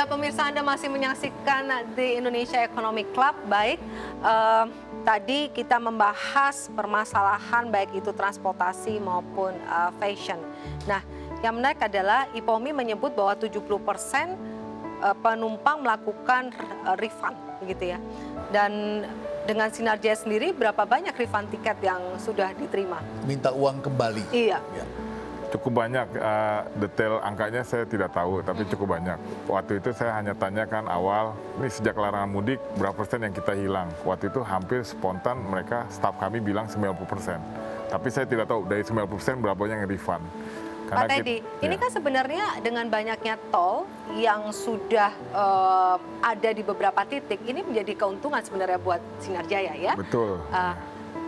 Ya, pemirsa, Anda masih menyaksikan di Indonesia Economic Club. Baik, tadi kita membahas permasalahan baik itu transportasi maupun fashion. Nah, yang menarik adalah IPOMI menyebut bahwa 70% penumpang melakukan refund, begitu ya. Dan dengan Sinarjaya sendiri, berapa banyak refund tiket yang sudah diterima? Minta uang kembali. Iya. Ya. Cukup banyak, detail angkanya saya tidak tahu, tapi cukup banyak. Waktu itu saya hanya tanyakan awal, ini sejak larangan mudik, berapa persen yang kita hilang? Waktu itu hampir spontan mereka, staf kami bilang 90%. Tapi saya tidak tahu dari 90% berapa yang refund. Pak Teddy, ini kan sebenarnya dengan banyaknya tol yang sudah ada di beberapa titik, ini menjadi keuntungan sebenarnya buat Sinarjaya ya? Betul.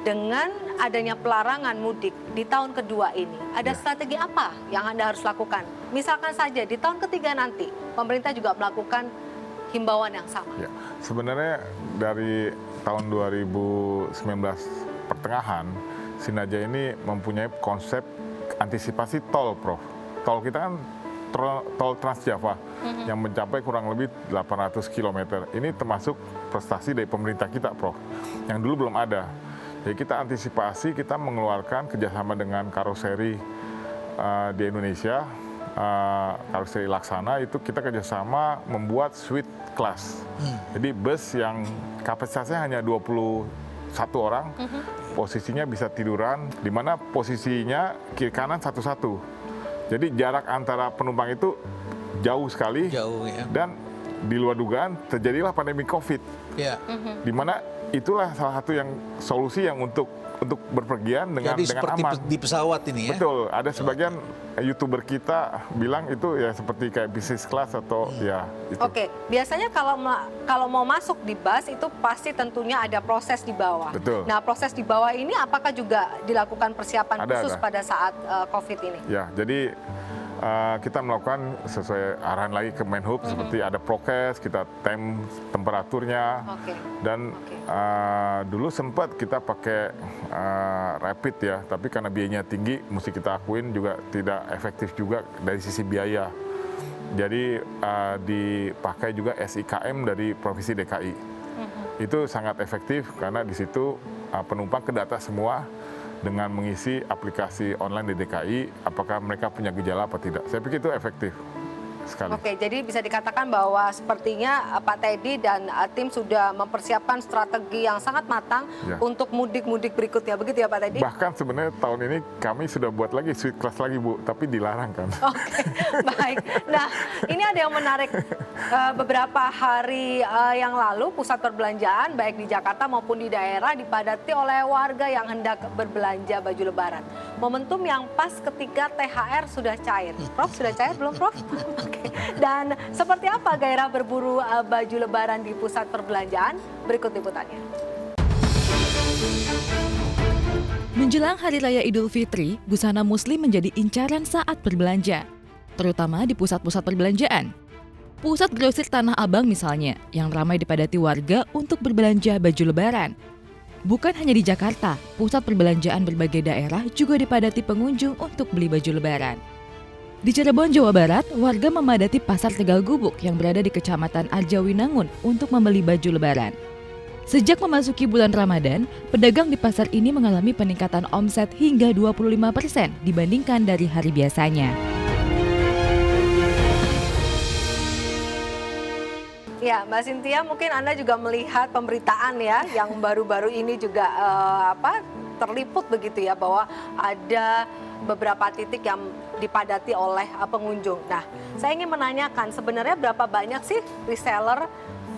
Dengan adanya pelarangan mudik di tahun kedua ini, ada strategi apa yang Anda harus lakukan? Misalkan saja di tahun ketiga nanti, pemerintah juga melakukan himbauan yang sama. Ya, sebenarnya dari tahun 2019 pertengahan, Sinarjaya ini mempunyai konsep antisipasi tol, Prof. Tol kita kan tol Trans Java yang mencapai kurang lebih 800 km. Ini termasuk prestasi dari pemerintah kita, Prof. Yang dulu belum ada. Jadi kita antisipasi, kita mengeluarkan kerjasama dengan karoseri di Indonesia, karoseri Laksana, itu kita kerjasama membuat suite class. Jadi bus yang kapasitasnya hanya 21 orang, posisinya bisa tiduran, di mana posisinya kiri kanan satu-satu. Jadi jarak antara penumpang itu jauh sekali, Ya. dan di luar dugaan terjadilah pandemi COVID. Ya. Di mana itulah salah satu yang solusi yang untuk berpergian dengan seperti aman. di pesawat ini ya. Betul, ada sebagian YouTuber kita bilang itu ya seperti kayak business class atau ya itu. Oke, biasanya kalau mau masuk di bus itu pasti tentunya ada proses di bawah. Betul. Nah, proses di bawah ini apakah juga dilakukan persiapan khusus pada saat COVID ini? Ya, jadi kita melakukan sesuai arahan lagi ke Menhub, seperti ada prokes, kita temperaturnya, dan dulu sempat kita pakai rapid ya, tapi karena biayanya tinggi, mesti kita akuin juga tidak efektif juga dari sisi biaya. Jadi dipakai juga SIKM dari Provinsi DKI. Itu sangat efektif karena di situ penumpang kedata semua dengan mengisi aplikasi online di DKI, apakah mereka punya gejala apa tidak. Saya pikir itu efektif sekali. Oke, jadi bisa dikatakan bahwa sepertinya Pak Teddy dan tim sudah mempersiapkan strategi yang sangat matang untuk mudik-mudik berikutnya, begitu ya Pak Teddy? Bahkan sebenarnya tahun ini kami sudah buat lagi suite class lagi, Bu, tapi dilarang kan. Oke, baik. Nah, ini ada yang menarik. Beberapa hari yang lalu, pusat perbelanjaan baik di Jakarta maupun di daerah dipadati oleh warga yang hendak berbelanja baju lebaran. Momentum yang pas ketika THR sudah cair. Prof, sudah cair belum, Prof? Dan seperti apa gairah berburu baju lebaran di pusat perbelanjaan? Berikut liputannya. Menjelang Hari Raya Idul Fitri, busana muslim menjadi incaran saat berbelanja, terutama di pusat-pusat perbelanjaan. Pusat grosir Tanah Abang misalnya, yang ramai dipadati warga untuk berbelanja baju lebaran. Bukan hanya di Jakarta, pusat perbelanjaan berbagai daerah juga dipadati pengunjung untuk beli baju lebaran. Di Cirebon, Jawa Barat, warga memadati Pasar Tegal Gubuk yang berada di Kecamatan Arjawinangun untuk membeli baju lebaran. Sejak memasuki bulan Ramadan, pedagang di pasar ini mengalami peningkatan omset hingga 25% dibandingkan dari hari biasanya. Ya, Mbak Cynthia, mungkin Anda juga melihat pemberitaan ya yang baru-baru ini juga terliput begitu ya, bahwa ada beberapa titik yang dipadati oleh pengunjung. Nah, saya ingin menanyakan sebenarnya berapa banyak sih reseller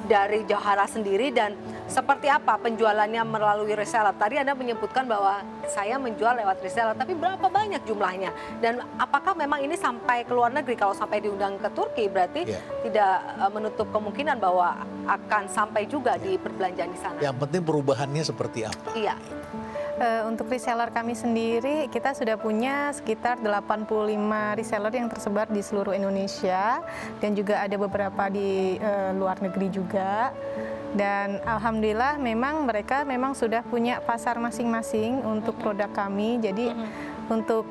dari Johara sendiri dan seperti apa penjualannya melalui reseller? Tadi Anda menyebutkan bahwa saya menjual lewat reseller, tapi berapa banyak jumlahnya? Dan apakah memang ini sampai ke luar negeri? Kalau sampai diundang ke Turki berarti tidak menutup kemungkinan bahwa akan sampai juga di perbelanjaan di sana. Yang penting perubahannya seperti apa? Iya. Untuk reseller kami sendiri, kita sudah punya sekitar 85 reseller yang tersebar di seluruh Indonesia dan juga ada beberapa di luar negeri juga. Dan alhamdulillah memang mereka sudah punya pasar masing-masing untuk produk kami. Jadi untuk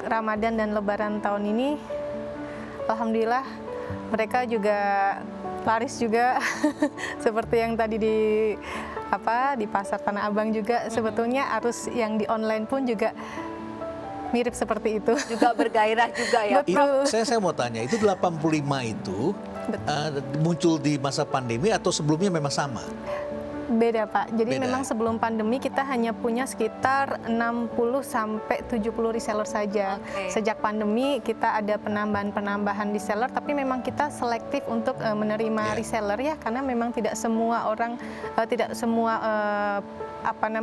Ramadan dan Lebaran tahun ini, alhamdulillah mereka juga laris juga seperti yang tadi di pasar Tanah Abang juga sebetulnya arus yang di online pun juga mirip seperti itu. Juga bergairah juga ya. Betul. Saya mau tanya, itu 85 itu muncul di masa pandemi atau sebelumnya memang sama? Beda Pak, jadi Beda. memang sebelum pandemi kita hanya punya sekitar 60 sampai 70 reseller saja. Oke. Sejak pandemi kita ada penambahan reseller, tapi memang kita selektif untuk menerima Yeah. reseller ya, karena memang tidak semua orang, tidak semua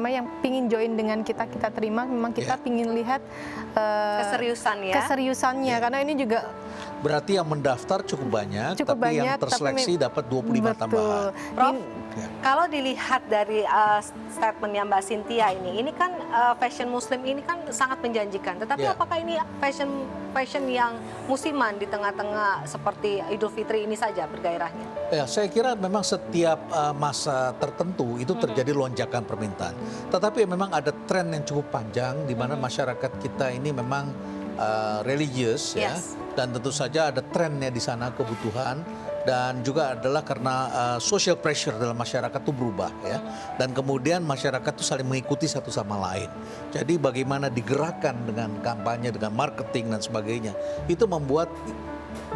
yang pingin join dengan kita terima, memang kita Yeah. pingin lihat Keseriusan ya. keseriusannya, karena ini juga Berarti yang mendaftar cukup banyak, Cukup tapi banyak, yang tapi terseleksi dapat 25 betul. tambahan. Prof, Ya. kalau dilihat dari statementnya Mbak Cynthia ini kan fashion muslim ini kan sangat menjanjikan. Tetapi Ya. apakah ini fashion yang musiman di tengah-tengah seperti Idul Fitri ini saja bergairahnya? Ya, saya kira memang setiap masa tertentu itu terjadi lonjakan permintaan. Tetapi memang ada tren yang cukup panjang di mana masyarakat kita ini memang religius ya, Yes. dan tentu saja ada trennya di sana kebutuhan dan juga adalah karena social pressure dalam masyarakat itu berubah ya, dan kemudian masyarakat itu saling mengikuti satu sama lain. Jadi bagaimana digerakkan dengan kampanye, dengan marketing dan sebagainya, itu membuat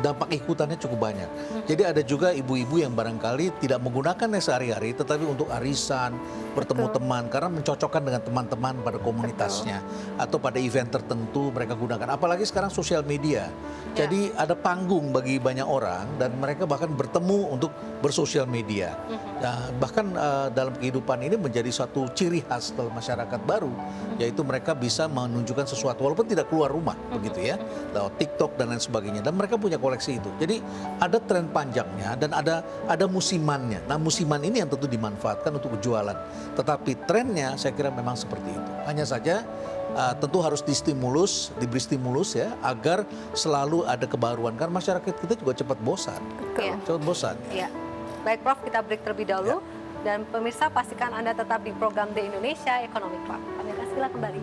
dampak ikutannya cukup banyak. Jadi ada juga ibu-ibu yang barangkali tidak menggunakannya sehari-hari, tetapi untuk arisan, bertemu Betul. teman, karena mencocokkan dengan teman-teman pada komunitasnya atau pada event tertentu mereka gunakan. Apalagi sekarang sosial media, jadi ada panggung bagi banyak orang dan mereka bahkan bertemu untuk bersosial media. Nah, bahkan dalam kehidupan ini menjadi suatu ciri khas dalam masyarakat baru, yaitu mereka bisa menunjukkan sesuatu walaupun tidak keluar rumah, begitu ya, lewat TikTok dan lain sebagainya. Dan mereka punya koleksi itu. Jadi ada tren panjangnya dan ada musimannya. Nah, musiman ini yang tentu dimanfaatkan untuk jualan. Tetapi trennya saya kira memang seperti itu. Hanya saja tentu harus diberi stimulus ya, agar selalu ada kebaruan. Karena masyarakat kita juga cepat bosan. Iya. Cepat bosan. Ya. Baik Prof, kita break terlebih dahulu. Dan pemirsa pastikan Anda tetap di program The Indonesia Economic Club. Kami akan segera kembali.